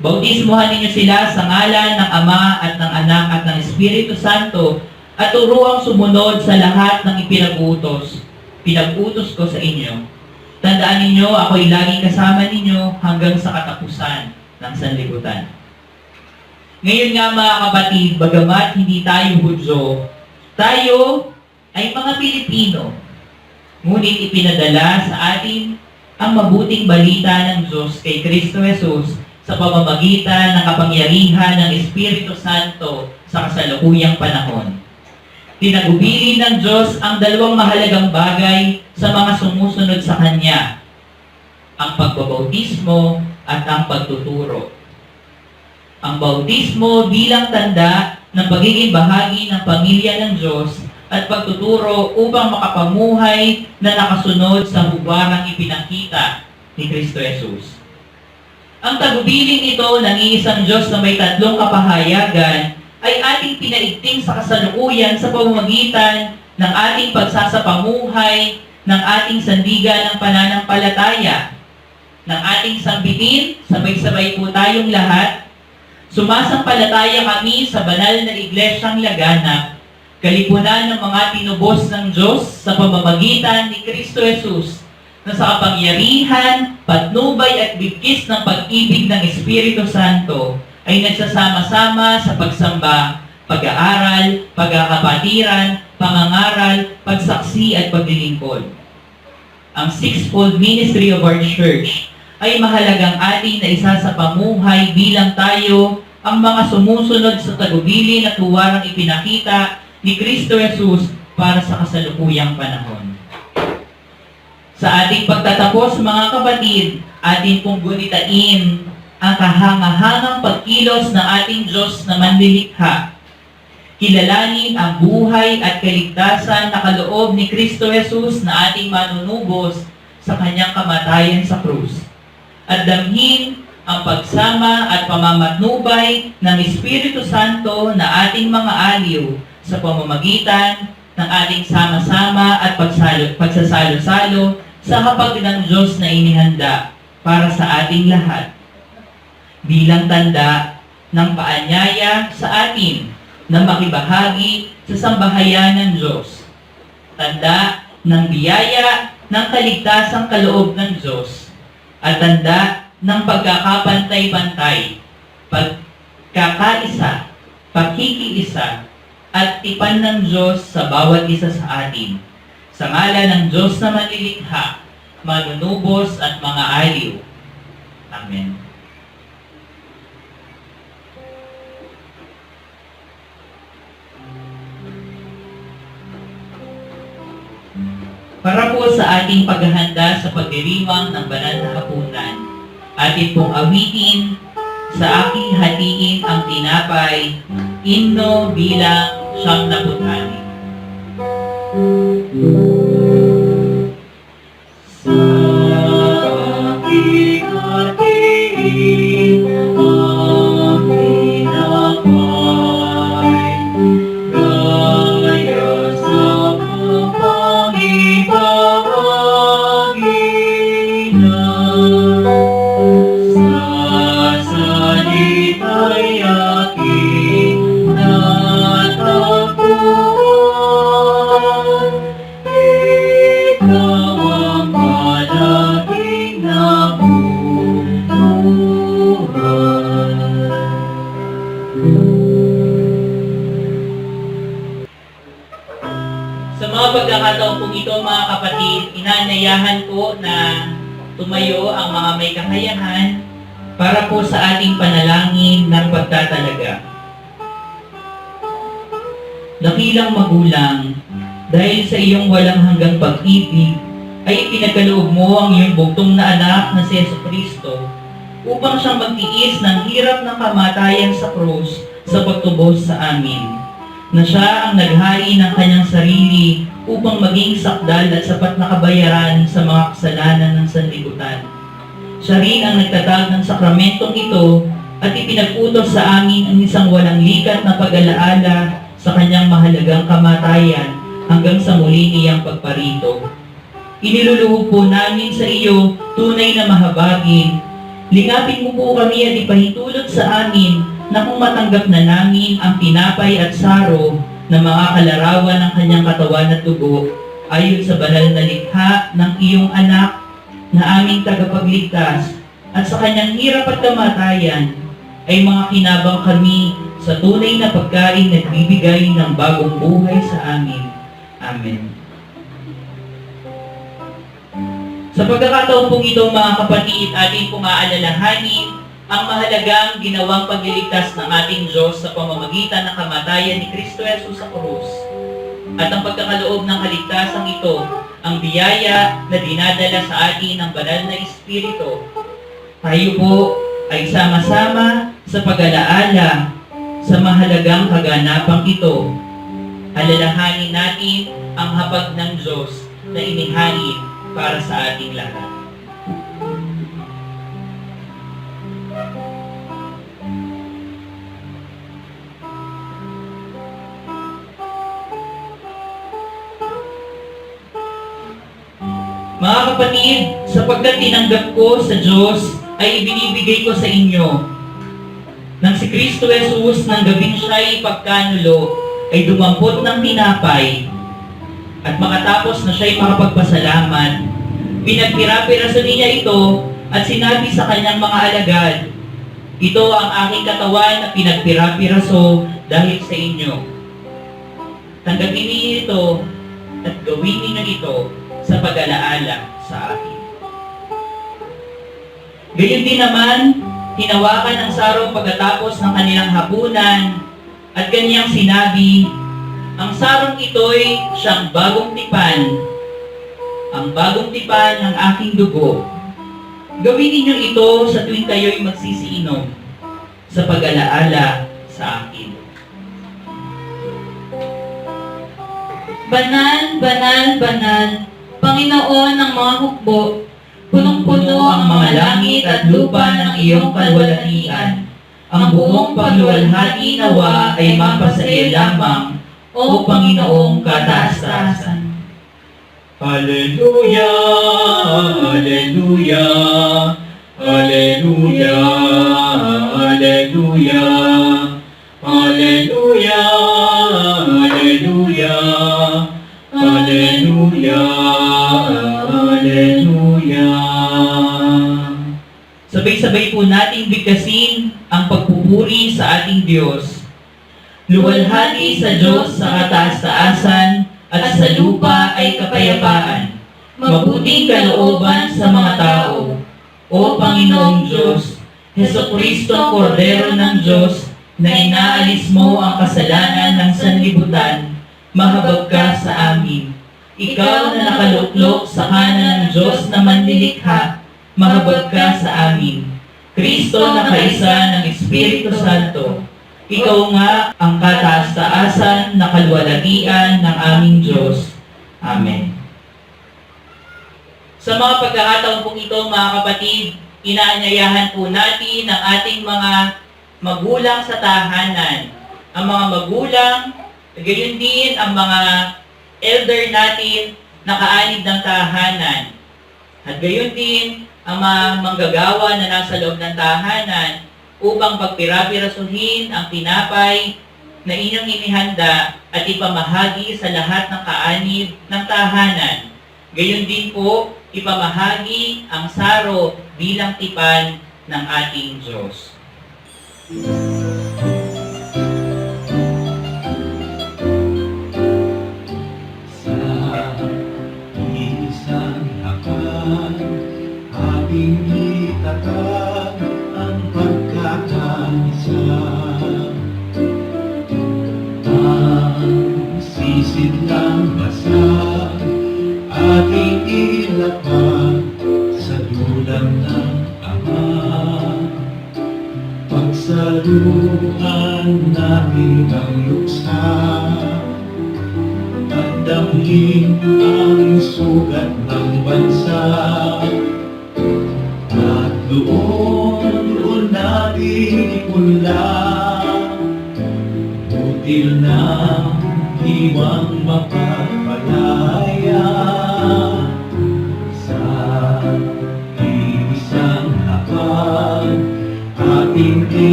Bautismuhan ninyo sila sa ngalan ng Ama at ng Anak at ng Espiritu Santo at turuang sumunod sa lahat ng pinag-utos ko sa inyo. Tandaan ninyo, ako'y laging kasama ninyo hanggang sa katapusan ng sanlibutan. Ngayon nga mga kapatid, bagamat hindi tayo Hudyo, tayo ay mga Pilipino. Ngunit ipinadala sa atin ang mabuting balita ng Diyos kay Kristo Jesus sa pamamagitan ng kapangyarihan ng Espiritu Santo sa kasalukuyang panahon. Tinagubili ng Diyos ang dalawang mahalagang bagay sa mga sumusunod sa Kanya, ang pagbabautismo at ang pagtuturo. Ang bautismo bilang tanda ng pagiging bahagi ng pamilya ng Diyos at pagtuturo upang makapamuhay na nakasunod sa huwarang ipinakita ni Kristo Jesus. Ang tagubiling ito ng iisang Diyos na may tatlong kapahayagan ay ating pinaigting sa kasalukuyan sa pamamagitan ng ating pagsasapamuhay, ng ating sandigan ng pananampalataya, ng ating sambitin, sabay-sabay po tayong lahat. Sumasampalataya kami sa banal na iglesyang laganap, kalipunan ng mga tinubos ng Diyos sa pamamagitan ni Kristo Jesus, na sa kapangyarihan, patnubay at bigkis ng pag-ibig ng Espiritu Santo ay nagsasama-sama sa pagsamba, pag-aaral, pagkakapatiran, pangangaral, pagsaksi at paglilingkod. Ang sixfold ministry of our church ay mahalagang ating na isa sa pamuhay bilang tayo ang mga sumusunod sa tagubilin at huwarang ipinakita ni Kristo Jesus para sa kasalukuyang panahon. Sa ating pagtatapos mga kapatid, atin pong gunitain ang kahangahangang pagkilos ng ating Diyos na manlilikha. Kilalanin ang buhay at kaligtasan na kaloob ni Kristo Jesus na ating manunubos sa kanyang kamatayan sa krus. At damhin ang pagsama at pamamatnubay ng Espiritu Santo na ating mga aliw sa pamamagitan ng ating sama-sama at pagsasalo-salo sa hapag ng Diyos na inihanda para sa ating lahat, bilang tanda ng paanyaya sa atin na makibahagi sa sambahayan ng Diyos. Tanda ng biyaya ng kaligtasang kaloob ng Diyos at tanda ng pagkakapantay-pantay, pagkakaisa, pakikiisa, at tipan ng Diyos sa bawat isa sa atin. Sa ngalan ng Diyos na manlilikha, manunubos at mga aliw. Amen. Para po sa ating paghahanda sa pagdiriwang ng banal na hapunan, atin pong awitin sa aking hatiin ang tinapay, himno bilang 76. Sa aking hatiin ang tinapay, gaya sa pangibahagi na sa salita'y aking natagpuan. Ikaw ang malaging nabubuhay. Sa mga pagkakataon pong ito mga kapatid, inanyayahan ko na tumayo ang mga may kakayahan para po sa ating panalangin ng pagtatalaga. Dakilang magulang, dahil sa iyong walang hanggang pag-ibig, ay ipinagkaloob mo ang iyong bugtong na anak na si Jesucristo upang siyang magtiis ng hirap ng kamatayan sa krus sa pagtubos sa amin, na siya ang naghari ng kanyang sarili upang maging sakdal at sapat na kabayaran sa mga kasalanan ng sanlibutan. Siya rin ang nagtatag ng sakramentong ito at ipinag-utos sa amin ang isang walang likat na pag-alaala sa kanyang mahalagang kamatayan hanggang sa muli niyang pagparito. iniluluhog po namin sa iyo tunay na mahabagin. Lingapin mo po kami at ipahintulot sa amin na kung matanggap na namin ang tinapay at saro na mga kalarawan ng kanyang katawan at dugo, ayon sa banal na likha ng iyong anak na aming tagapagligtas, at sa kanyang hirap at kamatayan, ay mga kinabang kami sa tunay na pagkain na nagbibigay ng bagong buhay sa amin. Amen. Sa pagkakataon pong ito, mga kapatid, ating pong aalalahanin ang mahalagang ginawang pagliligtas ng ating Diyos sa pamamagitan ng kamatayan ni Kristo Jesus sa krus. At ang pagkakaloob ng kaligtasang ito, ang biyaya na dinadala sa atin ng banal na Espiritu. Tayo po ay sama-sama sa pag-alaala sa mahalagang kaganapang ito. Alalahanin natin ang hapag ng Diyos na inihain para sa ating lahat. Mga kapatid, sapagkat tinanggap ko sa Diyos, ay ibinibigay ko sa inyo. Nang si Kristo Jesus ng gabing siya'y pagkanulo, ay dumampot ng tinapay, at makatapos na siya'y makapagpasalamat, pinagpira-piraso niya ito at sinabi sa kanyang mga alagad, "Ito ang aking katawan na pinagpira-piraso dahil sa inyo. Tanggapin niyo ito at gawin ninyo ito sa pag-alaala sa akin." Gayon din naman, hinawakan ang saro pagkatapos ng kanilang hapunan at kanyang sinabi, "Ang sarong ito'y siyang bagong tipan, ang bagong tipan ng aking dugo. Gawin ninyo ito sa tuwing kayo'y magsisiinom sa pag-alaala sa akin." Banal, banal, banal, Panginoon ng mga hukbo, punong-puno ang mga langit at lupa ng iyong kalwalhatian. Ang buong pagluwalhati nawa ay mapasaya lamang, O Panginoong kataas-taasan. Hallelujah, Hallelujah, Hallelujah, Hallelujah, Hallelujah, Hallelujah, Hallelujah, Hallelujah. Sabay-sabay po nating bigkasin ang pagpupuri sa ating Diyos. Luwalhati sa Diyos sa kataas-taasan at sa lupa ay kapayapaan. Mabuting kalooban sa mga tao. O Panginoong Diyos, Hesukristo, Kordero ng Diyos, na inaalis mo ang kasalanan ng sanlibutan, mahabag ka sa amin. Ikaw na nakaluklok sa kanan ng Diyos na manlilikha, mahabag ka sa amin. Kristo na kaisa ng Espiritu Santo, ikaw nga ang kataas-taasan na kalwalhatian ng aming Diyos. Amen. Sa mga pagkakataon pong ito, mga kapatid, inaanyayahan po natin ang ating mga magulang sa tahanan. Ang mga magulang, gayon din ang mga elder natin na kaanib ng tahanan. At gayon din ang mga manggagawa na nasa loob ng tahanan upang pagpira-pirasuhin ang tinapay na inyong inihanda at ipamahagi sa lahat ng kaanib ng tahanan. Gayon din po, ipamahagi ang saro bilang tipan ng ating Diyos. Sa isang hakal, ating itatag ang pagkakaisa. Ang sisid ng basag, ating ilapag sa dulang ng Ama. Pagsaluhan natin ang luksa at damhin ang sugat ng bansa. At doon natin ipunlang butil ng hiwang mapagpalaya.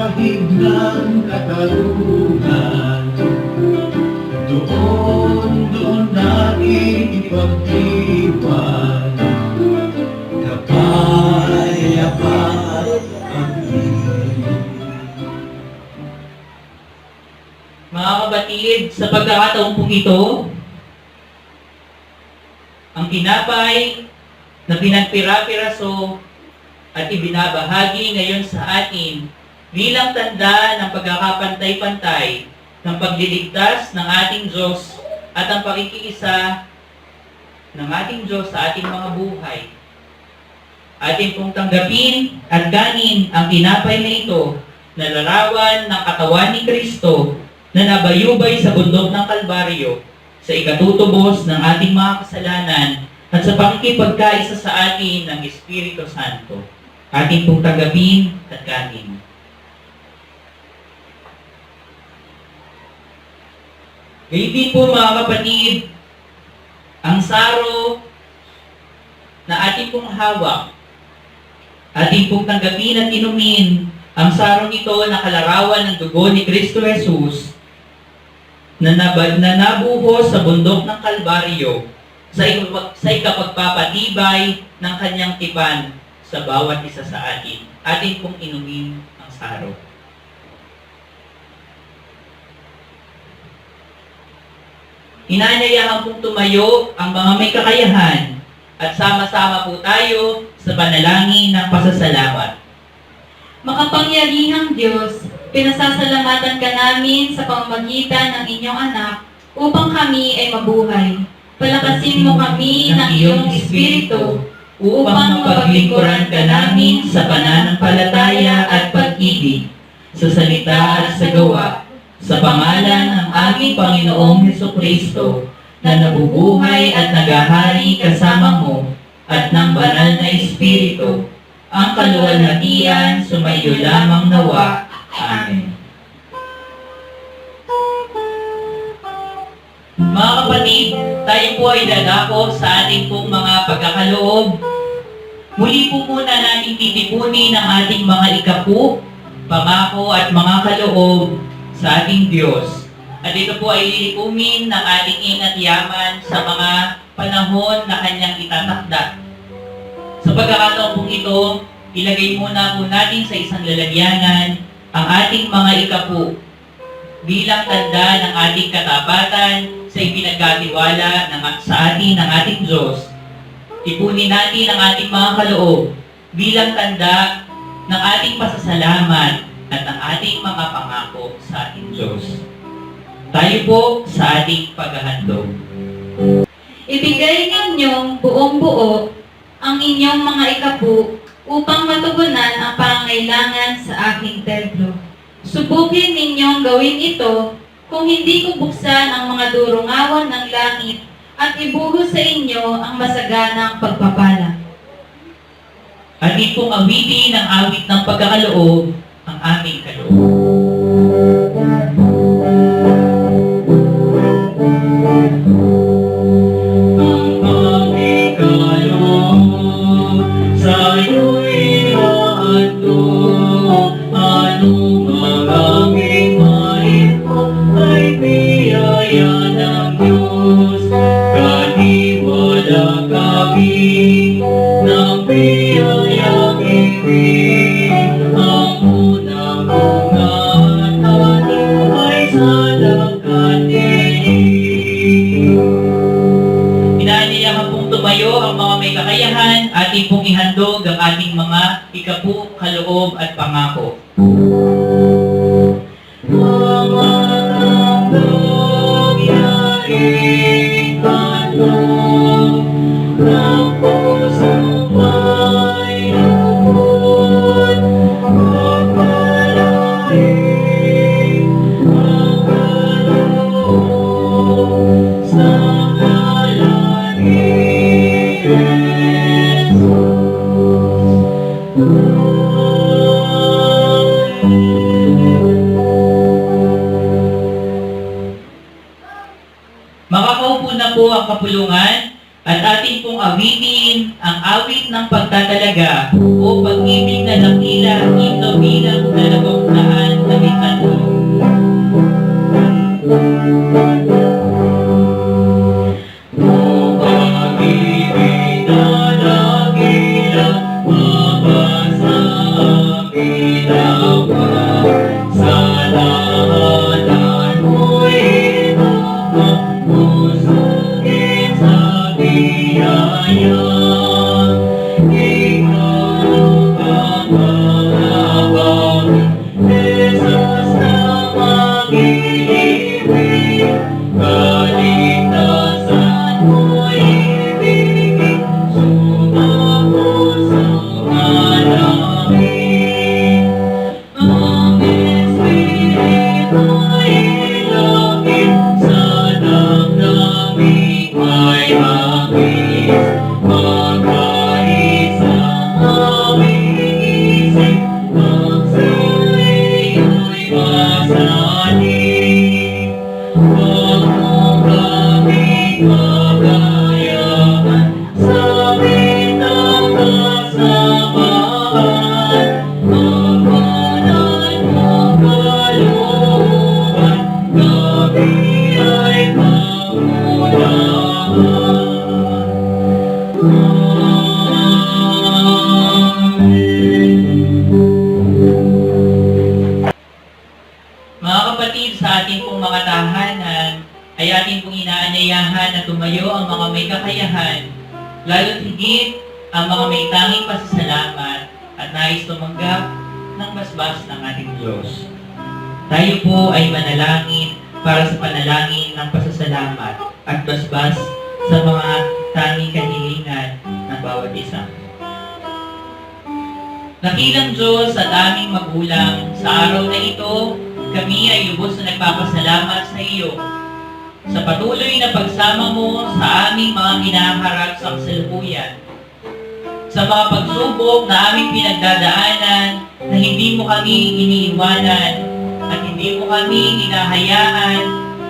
sahig ng katarungan. Doon natin ipagdiwan kapayapaan ang Mga kapatid, sa pagkakataon pong ito, ang tinapay na pinagpira-piraso at ibinabahagi ngayon sa atin bilang tanda ng pagkakapantay-pantay ng pagliligtas ng ating Diyos at ang pakikiisa ng ating Diyos sa ating mga buhay. Atin pong tanggapin at ganin ang tinapay na ito na larawan ng katawan ni Kristo na nabayubay sa bundok ng Kalbaryo sa ikatutubos ng ating mga kasalanan at sa pakikipagkaisa sa atin ng Espiritu Santo. Atin pong tanggapin at ganin. Gayun din po mga kapatid, ang saro na ating pong hawak, ating pong tanggapin at inumin, ang sarong ito na kalarawan ng dugo ni Kristo Jesus na nabuhos sa bundok ng Kalbaryo sa ikapagpapatibay ng kanyang tipan sa bawat isa sa atin. Atin pong inumin ang saro. Inanyayahan pong tumayo ang mga may kakayahan at sama-sama po tayo sa panalangin ng pasasalamat. Makapangyarihang Diyos, pinasasalamatan ka namin sa pamamagitan ng inyong anak upang kami ay mabuhay. Palakasin mo kami ng iyong Espiritu upang mapaglingkuran ka namin sa pananampalataya at pag-ibig, sa salita at sa gawa, sa pangalan ng aming Panginoong Hesukristo, na nabubuhay at nagahari kasama mo at ng banal na Espiritu, ang kaluwalhatian sumaiyo lamang nawa. Amen. Mga kapatid, tayo po ay dadako sa ating pong mga pagkakaloob. Muli po muna natin titipunin ang ating mga ikapu, pangako at mga kaloob sa ating Diyos. At ito po ay lilikumin ng ating ingat yaman sa mga panahon na kanyang itatakda. Sa pagkakataon pong ito, ilagay muna po natin sa isang lalagyanan ang ating mga ikapu bilang tanda ng ating katapatan sa ipinagkatiwala sa atin ng ating Diyos. Ipunin natin ang ating mga kaloob bilang tanda ng ating pasasalamat at ng ating mga pangako sa ating Diyos. Tayo po sa ating paghahandog. Ibigay ninyong buong buo ang inyong mga ikapu upang matugunan ang pangangailangan sa aking templo. Subukin ninyong gawin ito kung hindi ko buksan ang mga durungawan ng langit at ibuhos sa inyo ang masaganang pagpapala. Atin pong awitin ang awit ng pagkakaloob, ang aming kaloob. Ating pong ihandog ang ating mga ikapu, kaloob at pangako. Makakaupo na po ang kapulungan at ating pong awitin ang awit ng pagtatalaga o pag-ibig na dakila ito bilang dalawang tumayo ang mga may kakayahan, lalo't higit ang mga may tanging pasasalamat at nais tumanggap ng basbas ng ating Diyos. Tayo po ay manalangin para sa panalangin ng pasasalamat at basbas sa mga tanging kahilingan ng bawat isa. Dakilang Diyos at aming magulang, sa araw na ito, kami ay lubos na nagpapasalamat sa iyo sa patuloy na pagsama mo sa aming mga hinaharap sa kasalukuyan. Sa mga pagsubok na aming pinagdadaanan na hindi mo kami iniiwanan at hindi mo kami hinahayaan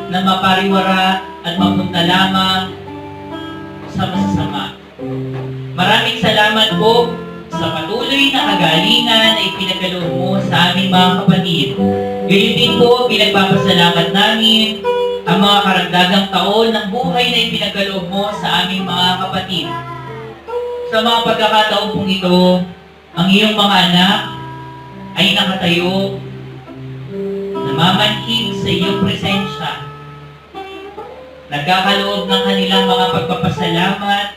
na mapariwara at mapunta lamang sa masasama. Maraming salamat po sa patuloy na kagalingan na ipinagkaloob mo sa aming mga kapatid. Gayon din po, pinagpapasalamat namin ang mga karagdagang taon ng buhay na ipinagkaloob mo sa aming mga kapatid. Sa mga pagkakataon pong ito, ang iyong mga anak ay nakatayo, namamanhid sa iyong presensya, nagkakaloob ng kanilang mga pagpapasalamat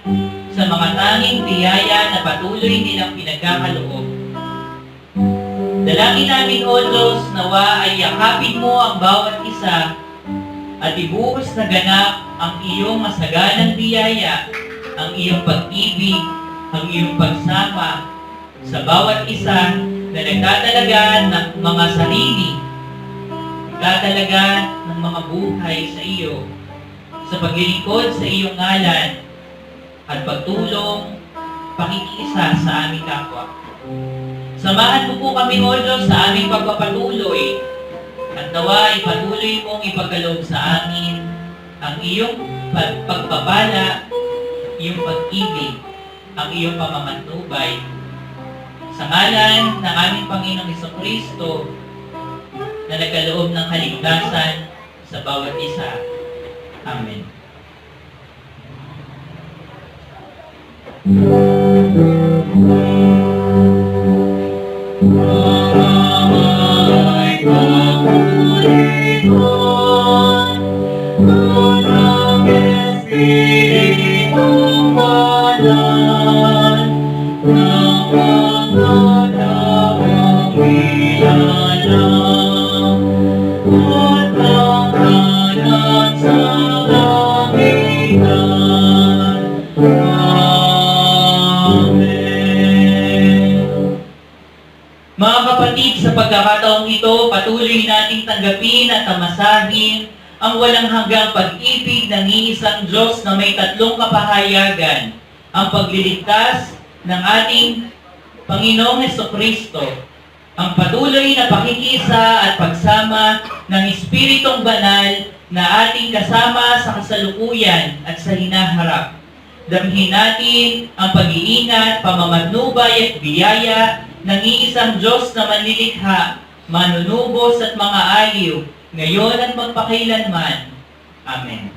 sa mga tanging biyaya na patuloy nilang pinagkakaloob. Dalangin namin, O Diyos, nawa ay yakapin mo ang bawat isa at ibuhos na ganap ang iyong masaganang biyaya, ang iyong pag-ibig, ang iyong pagsama sa bawat isa na nagtatalaga ng mga sarili, nagtatalaga ng mga buhay sa iyo, sa paglilingkod sa iyong ngalan, at pagtulong, pakikiisa sa aming kapwa. Samahan mo po kami, O Diyos, sa aming pagpapatuloy at nawa ay patuloy mong ipagkaloob sa amin ang iyong pagpapala, iyong pag-ibig, ang iyong pamamantubay. Sa ngalan ng aming Panginoong Jesucristo na nagkaloob ng kaligtasan sa bawat isa. Amen. Ay kapulitan, unang Espiritu Manan, ng mga nawawilanan, at ang kanan sa langitan. Mga kapatid, sa pagkakataong ito, patuloy nating tanggapin at tamasahin ang walang hanggang pag-ibig ng iisang Diyos na may tatlong kapahayagan, ang pagliligtas ng ating Panginoong Jesucristo, ang patuloy na pakikisa at pagsama ng Espiritong Banal na ating kasama sa kasalukuyan at sa hinaharap. Damhin natin ang pag-iingat, pamamatnubay at biyaya ng iisang Diyos na manlilikha, manunubos at mga aliw, ngayon at magpakailanman. Amen.